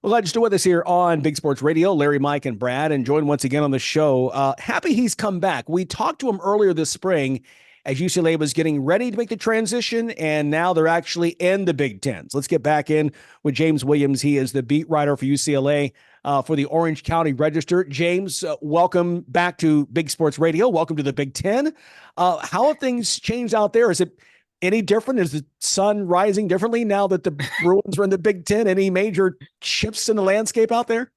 Well, glad you're still with us here on Big Sports Radio. Larry, Mike, and Brad, and joined once again on the show. Happy he's come back. We talked to him earlier this spring as UCLA was getting ready to make the transition, and now they're actually in the Big Ten. So let's get back in with James Williams. He is the beat writer for UCLA for the Orange County Register. James, welcome back to Big Sports Radio. Welcome to the Big Ten. How have things changed out there? Is it any different? Is the sun rising differently now that the Bruins are in the Big Ten? Any major shifts in the landscape out there?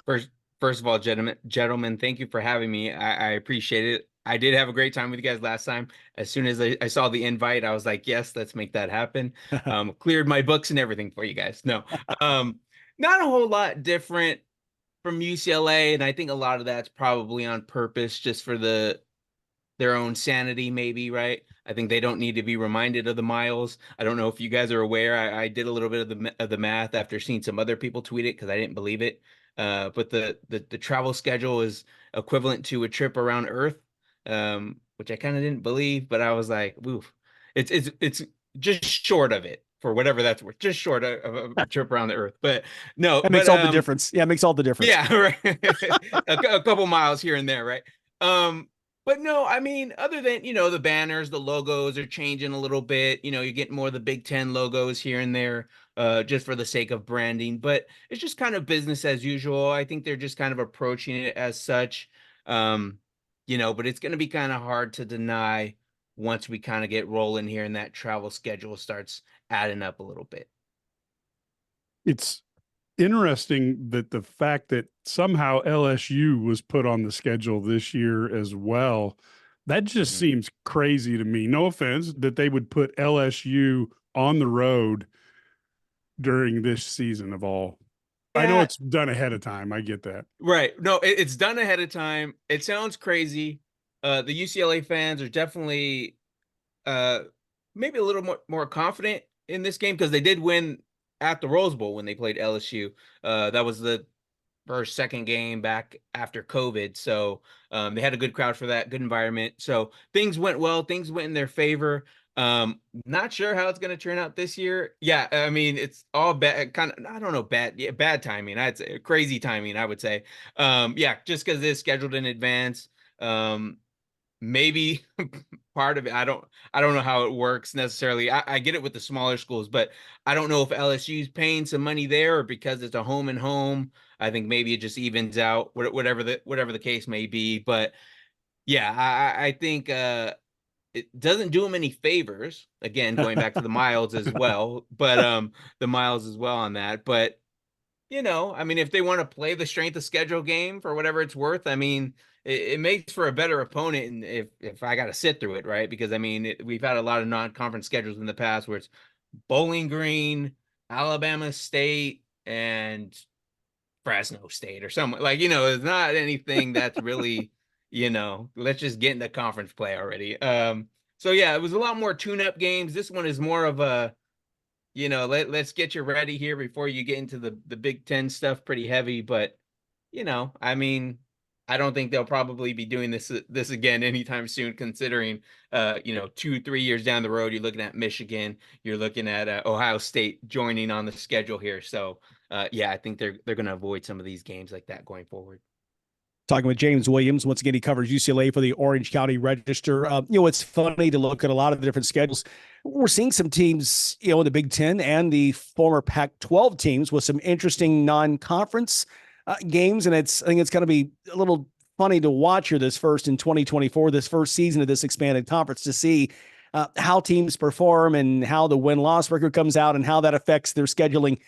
First, first of all, gentlemen, thank you for having me. I appreciate it. I did have a great time with you guys last time. As soon as I saw the invite, I was like, yes, let's make that happen. Cleared my books and everything for you guys. No, um, not a whole lot different from UCLA, and I think a lot of that's probably on purpose, just for their own sanity, maybe, right? I think they don't need to be reminded of the miles. I don't know if you guys are aware. I did a little bit of the math after seeing some other people tweet it because I didn't believe it. But the travel schedule is equivalent to a trip around Earth, which I kind of didn't believe, but I was like, oof, it's just short of it for whatever that's worth, just short of a trip around the Earth. But no, That but makes all the difference. Yeah, it makes all the difference. yeah, right. A couple miles here and there, right? But no, I mean, other than, the banners, the logos are changing a little bit. You're getting more of the Big Ten logos here and there, just for the sake of branding. But it's just kind of business as usual. I think they're just kind of approaching it as such. Um, but it's going to be kind of hard to deny once we kind of get rolling here and that travel schedule starts adding up a little bit. It's interesting that the fact that somehow LSU was put on the schedule this year as well, that just Mhm. seems crazy to me. No offense that they would put LSU on the road during this season of all. I know Yeah, it's done ahead of time. I get that. right. No, it's done ahead of time. It sounds crazy. The UCLA fans are definitely uh maybe a little more confident in this game because they did win at the Rose Bowl when they played LSU. That was the first second game back after COVID. So they had a good crowd for that, good environment. So things went well, things went in their favor. Not sure how it's going to turn out this year. Yeah, I mean, it's all bad, kind of, I don't know, bad timing. I'd say crazy timing, I would say. Yeah, just because it's scheduled in advance. Um, maybe part of it, I don't know how it works necessarily. I get it with the smaller schools, but I don't know if LSU's paying some money there or because it's a home and home. I think maybe it just evens out, whatever the case may be. But yeah, I think it doesn't do them any favors. Again, going back to the miles as well, but the miles as well on that. But I mean, if they want to play the strength of schedule game for whatever it's worth, I mean, it makes for a better opponent. And if I got to sit through it, right? Because I mean, we've had a lot of non-conference schedules in the past where it's Bowling Green, Alabama State, and Fresno State or something like, it's not anything that's really, let's just get into conference play already. So yeah, it was a lot more tune-up games. This one is more of a let's get you ready here before you get into the Big Ten stuff pretty heavy. But I mean, I don't think they'll probably be doing this again anytime soon, considering 2-3 years down the road, you're looking at Michigan, you're looking at Ohio State joining on the schedule here. So yeah, I think they're going to avoid some of these games like that going forward. Talking with James Williams. Once again, he covers UCLA for the Orange County Register. It's funny to look at a lot of the different schedules. We're seeing some teams, in the Big Ten and the former Pac-12 teams with some interesting non-conference games, and I think it's going to be a little funny to watch here this first in 2024, this first season of this expanded conference, to see how teams perform and how the win-loss record comes out and how that affects their scheduling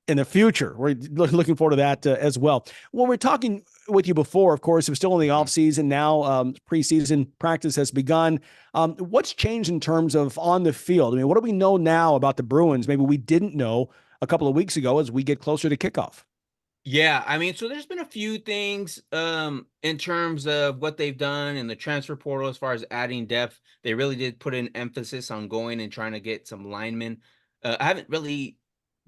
in the future. We're looking forward to that as well. When we're talking with you before, of course, it was still in the off season. Now preseason practice has begun. What's changed in terms of on the field? I mean, what do we know now about the Bruins? Maybe we didn't know a couple of weeks ago as we get closer to kickoff. Yeah, I mean, so there's been a few things in terms of what they've done in the transfer portal as far as adding depth. They really did put an emphasis on going and trying to get some linemen. I haven't really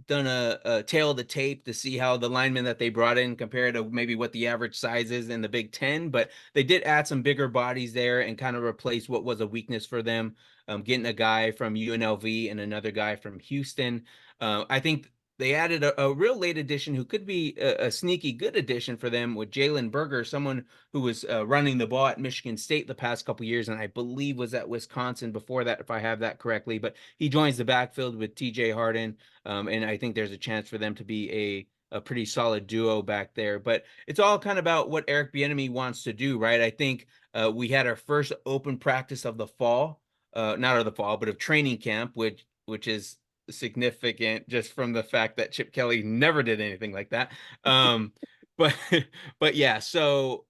done a tail of the tape to see how the linemen that they brought in compared to maybe what the average size is in the Big Ten, but they did add some bigger bodies there and kind of replace what was a weakness for them. Getting a guy from UNLV and another guy from Houston. I think they added a real late addition who could be a sneaky good addition for them with Jalen Berger, someone who was running the ball at Michigan State the past couple years, and I believe was at Wisconsin before that, if I have that correctly. But he joins the backfield with T.J. Harden, and I think there's a chance for them to be a pretty solid duo back there. But it's all kind of about what Eric Bieniemy wants to do, right? I think we had our first open practice of the fall, not of the fall, but of training camp, which is significant just from the fact that Chip Kelly never did anything like that. But but yeah, so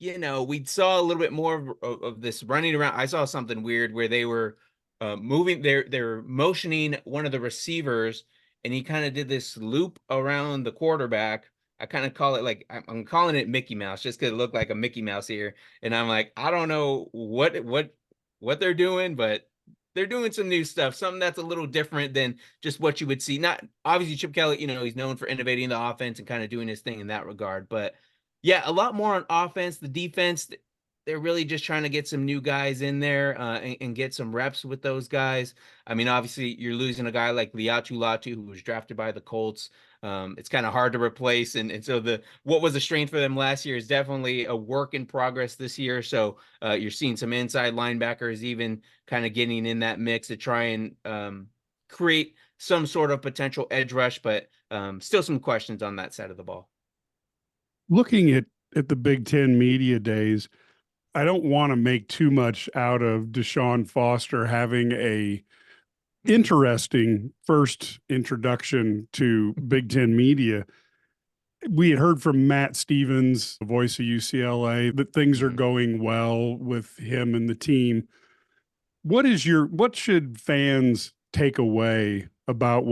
we saw a little bit more of this running around. I saw something weird where they were moving, they're motioning one of the receivers, and he kind of did this loop around the quarterback. I kind of call it like I'm calling it Mickey Mouse just because it looked like a Mickey Mouse here. And I'm like, I don't know what they're doing, but they're doing some new stuff, something that's a little different than just what you would see. Not obviously Chip Kelly, he's known for innovating the offense and kind of doing his thing in that regard. But yeah, a lot more on offense. The defense, they're really just trying to get some new guys in there and get some reps with those guys. I mean, obviously, you're losing a guy like Liatu Latu, who was drafted by the Colts. It's kind of hard to replace. And so what was a strength for them last year is definitely a work in progress this year. So you're seeing some inside linebackers even kind of getting in that mix to try and create some sort of potential edge rush, but still some questions on that side of the ball. Looking at the Big Ten media days, I don't want to make too much out of DeShawn Foster having a interesting first introduction to Big Ten media. We had heard from Matt Stevens, the voice of UCLA, that things are going well with him and the team. What should fans take away about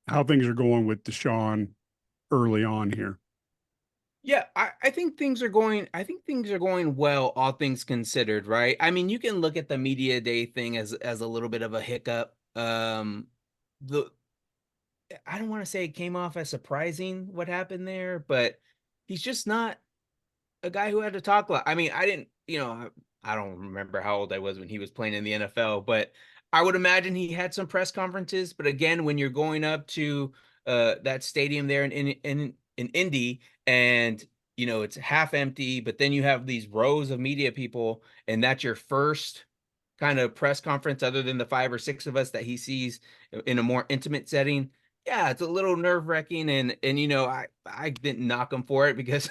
how things are going with DeShawn early on here? Yeah, I think things are going well, all things considered, right? I mean, you can look at the media day thing as a little bit of a hiccup. The I don't want to say it came off as surprising what happened there, but he's just not a guy who had to talk a lot. I mean, I don't remember how old I was when he was playing in the NFL, but I would imagine he had some press conferences. But again, when you're going up to that stadium there in Indy, and it's half empty, but then you have these rows of media people, and that's your first kind of press conference other than the 5 or 6 of us that he sees in a more intimate setting. Yeah, it's a little nerve-wracking, and I didn't knock him for it because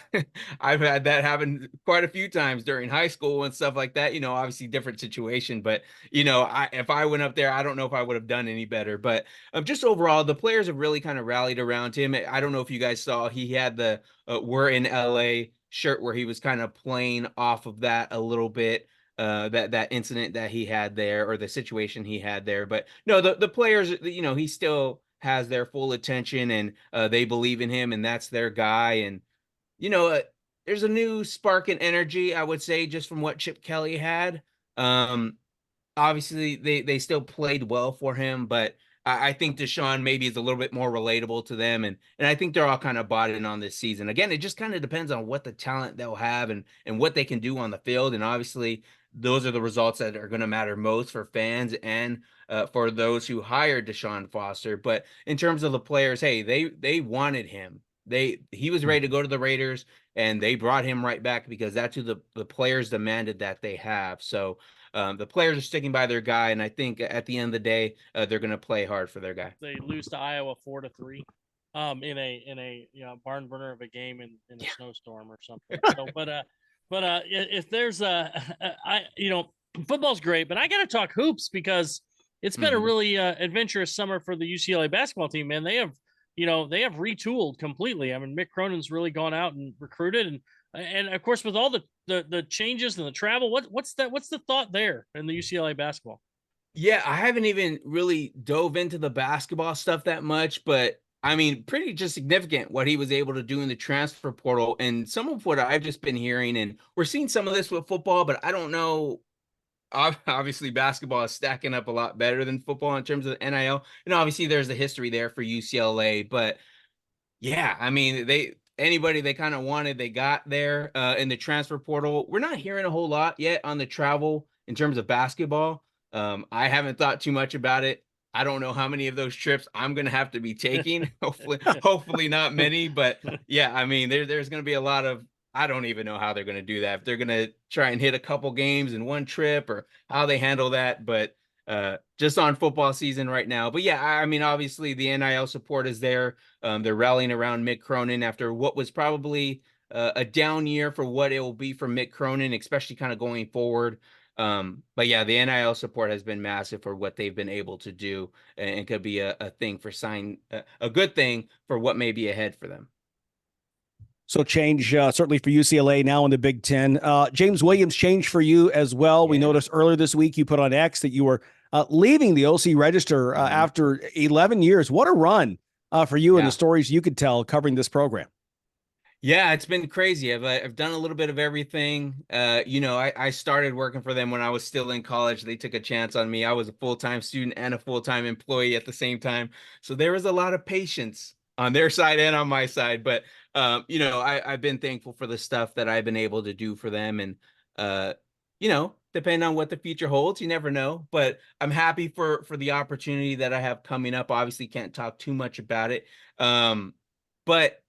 I've had that happen quite a few times during high school and stuff like that. Obviously different situation, but if I went up there, I don't know if I would have done any better. But just overall, the players have really kind of rallied around him. I don't know if you guys saw, he had the "We're in LA" shirt where he was kind of playing off of that a little bit. That incident that he had there, or the situation he had there. But no, the players, he still has their full attention, and they believe in him, and that's their guy. And there's a new spark and energy, I would say, just from what Chip Kelly had. Obviously they still played well for him, but I think DeShawn maybe is a little bit more relatable to them, and I think they're all kind of bought in on this season. Again, it just kind of depends on what the talent they'll have and what they can do on the field, and obviously those are the results that are going to matter most for fans and for those who hired DeShawn Foster. But in terms of the players, hey, they wanted him. He was ready to go to the Raiders, and they brought him right back because that's who the players demanded that they have. So the players are sticking by their guy, and I think at the end of the day, they're going to play hard for their guy. They lose to Iowa 4-3, in a barn burner of a game in a snowstorm or something. So, but if there's football's great, but I got to talk hoops because it's been a really adventurous summer for the UCLA basketball team. Man, they have retooled completely. I mean, Mick Cronin's really gone out and recruited, and of course with all the changes and the travel, what's the thought there in the UCLA basketball? Yeah, I haven't even really dove into the basketball stuff that much, but I mean, pretty just significant what he was able to do in the transfer portal, and some of what I've just been hearing, and we're seeing some of this with football, but I don't know. Obviously, basketball is stacking up a lot better than football in terms of NIL, and obviously there's a history there for UCLA. But yeah, I mean, anybody they kind of wanted, they got there in the transfer portal. We're not hearing a whole lot yet on the travel in terms of basketball. I haven't thought too much about it. I don't know how many of those trips I'm going to have to be taking. Hopefully not many, but yeah, I mean, there's going to be a lot of, I don't even know how they're going to do that. If they're going to try and hit a couple games in one trip or how they handle that, but just on football season right now. But yeah, I mean, obviously the NIL support is there. They're rallying around Mick Cronin after what was probably a down year for what it will be for Mick Cronin, especially kind of going forward. But yeah, the NIL support has been massive for what they've been able to do, and could be a thing for a good thing for what may be ahead for them. So change certainly for UCLA now in the Big Ten. James Williams, change for you as well. Yeah. We noticed earlier this week you put on X that you were leaving the OC Register after 11 years. What a run for you and the stories you could tell covering this program. Yeah, it's been crazy. I've done a little bit of everything. I started working for them when I was still in college. They took a chance on me. I was a full-time student and a full-time employee at the same time. So there was a lot of patience on their side and on my side. But, I've been thankful for the stuff that I've been able to do for them. And, depending on what the future holds, you never know. But I'm happy for the opportunity that I have coming up. Obviously, can't talk too much about it. But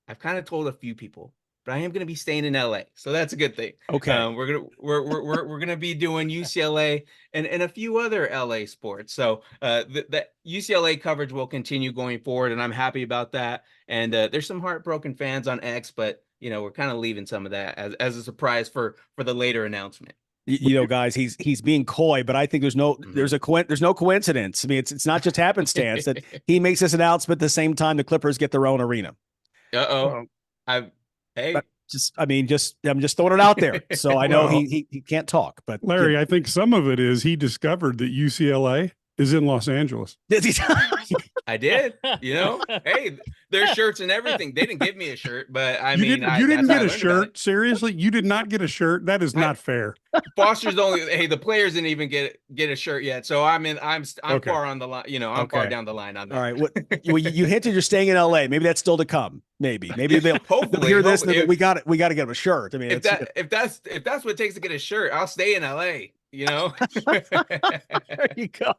I've kind of told a few people, but I am going to be staying in LA, so that's a good thing. Okay, we're gonna be doing UCLA and a few other LA sports. So the UCLA coverage will continue going forward, and I'm happy about that. And there's some heartbroken fans on X, but we're kind of leaving some of that as a surprise for the later announcement. Guys, he's being coy, but I think there's no coincidence. I mean, it's not just happenstance that he makes this announcement at the same time the Clippers get their own arena. I'm just throwing it out there. So I know he can't talk, but Larry, I think some of it is he discovered that UCLA is in Los Angeles. I did, hey, there's shirts and everything. They didn't give me a shirt, but you didn't get a shirt. Seriously, you did not get a shirt. That is not fair. Foster's the players didn't even get a shirt yet. So I'm okay. Far on the line, I'm far down the line on that. All right. You hinted you're staying in LA. Maybe that's still to come. Maybe they'll hear this. We got to get him a shirt. I mean, if that's what it takes to get a shirt, I'll stay in LA. There you go.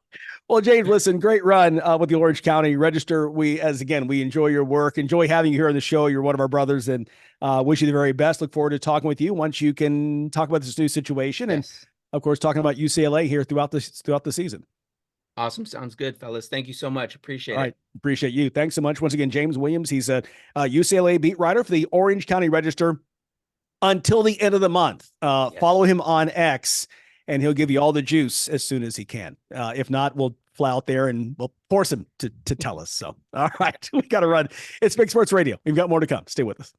Well, James, listen, great run with the Orange County Register. We enjoy your work, enjoy having you here on the show. You're one of our brothers, and wish you the very best. Look forward to talking with you once you can talk about this new situation, and of course, talking about UCLA here throughout the season. Awesome. Sounds good, fellas. Thank you so much. Appreciate it. All right. Appreciate you. Thanks so much. Once again, James Williams. He's a UCLA beat writer for the Orange County Register until the end of the month. Follow him on X, and he'll give you all the juice as soon as he can. If not, we'll fly out there and we'll force him to tell us. So, all right, we got to run. It's Big Sports Radio. We've got more to come. Stay with us.